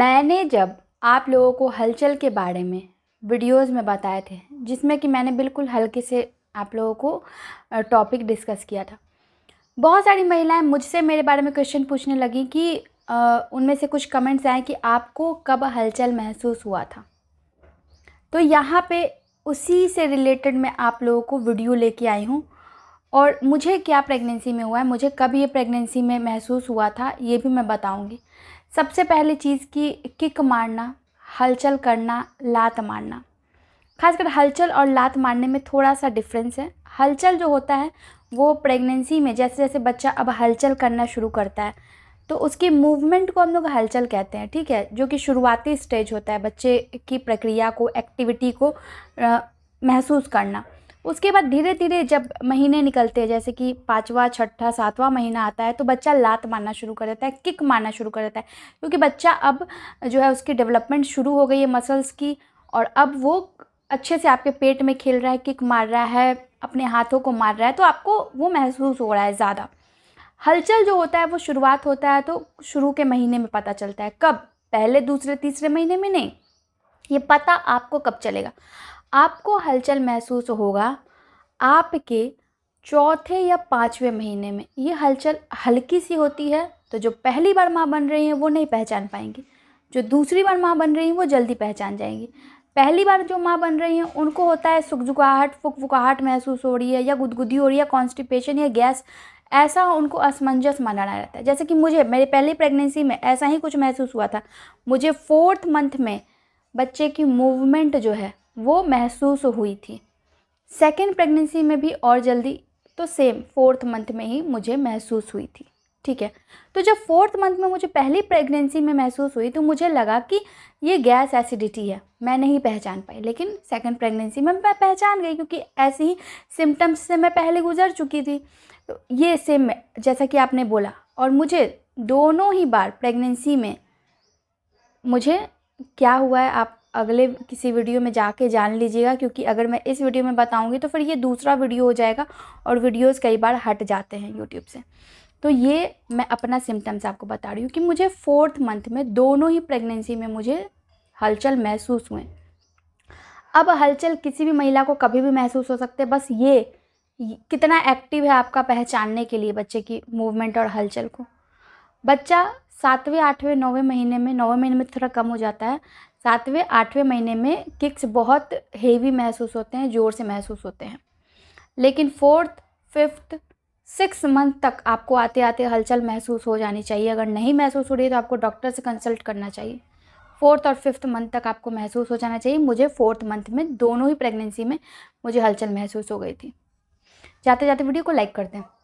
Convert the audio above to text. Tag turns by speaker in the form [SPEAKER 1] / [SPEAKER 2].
[SPEAKER 1] मैंने जब आप लोगों को हलचल के बारे में वीडियोस में बताए थे, जिसमें कि मैंने बिल्कुल हल्के से आप लोगों को टॉपिक डिस्कस किया था, बहुत सारी महिलाएं मुझसे मेरे बारे में क्वेश्चन पूछने लगी कि उनमें से कुछ कमेंट्स आए कि आपको कब हलचल महसूस हुआ था। तो यहाँ पे उसी से रिलेटेड मैं आप लोगों को वीडियो लेके आई हूँ और मुझे क्या प्रेगनेंसी में हुआ है, मुझे कब ये प्रेगनेंसी में महसूस हुआ था, ये भी मैं बताऊँगी। सबसे पहली चीज़ कि किक मारना, हलचल करना, लात मारना। खासकर हलचल और लात मारने में थोड़ा सा डिफरेंस है। हलचल जो होता है वो प्रेगनेंसी में जैसे जैसे बच्चा अब हलचल करना शुरू करता है तो उसकी मूवमेंट को हम लोग हलचल कहते हैं, ठीक है, जो कि शुरुआती स्टेज होता है बच्चे की प्रक्रिया को, एक्टिविटी को महसूस करना। उसके बाद धीरे धीरे जब महीने निकलते हैं, जैसे कि 5वां, 6ठा, 7वां महीना आता है तो बच्चा लात मारना शुरू कर देता है, किक मारना शुरू कर देता है, क्योंकि बच्चा अब जो है उसकी डेवलपमेंट शुरू हो गई है मसल्स की, और अब वो अच्छे से आपके पेट में खेल रहा है, किक मार रहा है, अपने हाथों को मार रहा है, तो आपको वो महसूस हो रहा है ज़्यादा। हलचल जो होता है वो शुरुआत होता है तो शुरू के महीने में पता चलता है। कब? पहले, दूसरे, तीसरे महीने में नहीं। ये पता आपको कब चलेगा? आपको हलचल महसूस होगा आपके चौथे या 5वें महीने में। ये हलचल हल्की सी होती है तो जो पहली बार माँ बन रही हैं वो नहीं पहचान पाएंगी, जो दूसरी बार माँ बन रही हैं वो जल्दी पहचान जाएंगी। पहली बार जो माँ बन रही हैं उनको होता है सुखजुकाहट, फुकफुकाहट महसूस हो रही है, या गुदगुदी हो रही है, कॉन्स्टिपेशन या गैस, ऐसा उनको असमंजस माना रहता है। जैसे कि मुझे मेरे पहली प्रेगनेंसी में ऐसा ही कुछ महसूस हुआ था। मुझे 4th मंथ में बच्चे की मूवमेंट जो है वो महसूस हुई थी। सेकेंड प्रेगनेंसी में भी और जल्दी, तो सेम 4th मंथ में ही मुझे महसूस हुई थी, ठीक है। तो जब 4th मंथ में मुझे पहली प्रेगनेंसी में महसूस हुई तो मुझे लगा कि ये गैस एसिडिटी है, मैं नहीं पहचान पाई। लेकिन सेकंड प्रेगनेंसी में मैं पहचान गई, क्योंकि ऐसे ही सिम्टम्स से मैं पहले गुजर चुकी थी। तो ये सेम जैसा कि आपने बोला, और मुझे दोनों ही बार प्रेगनेंसी में मुझे क्या हुआ है आप अगले किसी वीडियो में जाके जान लीजिएगा, क्योंकि अगर मैं इस वीडियो में बताऊंगी तो फिर ये दूसरा वीडियो हो जाएगा और वीडियोस कई बार हट जाते हैं यूट्यूब से। तो ये मैं अपना सिम्टम्स आपको बता रही हूँ कि मुझे 4th मंथ में दोनों ही प्रेगनेंसी में मुझे हलचल महसूस हुए। अब हलचल किसी भी महिला को कभी भी महसूस हो सकते हैं, बस ये कितना एक्टिव है आपका पहचानने के लिए बच्चे की मूवमेंट और हलचल को। बच्चा 7वें, 8वें, 9वें महीने में, 9वें महीने में थोड़ा कम हो जाता है, 7वें, 8वें महीने में किक्स बहुत हेवी महसूस होते हैं, ज़ोर से महसूस होते हैं। लेकिन 4th, 5th, 6th मंथ तक आपको आते आते हलचल महसूस हो जानी चाहिए। अगर नहीं महसूस हो रही है तो आपको डॉक्टर से कंसल्ट करना चाहिए। 4th और 5th मंथ तक आपको महसूस हो जाना चाहिए। मुझे 4th मंथ में दोनों ही प्रेगनेंसी में मुझे हलचल महसूस हो गई थी। जाते जाते वीडियो को लाइक कर दें।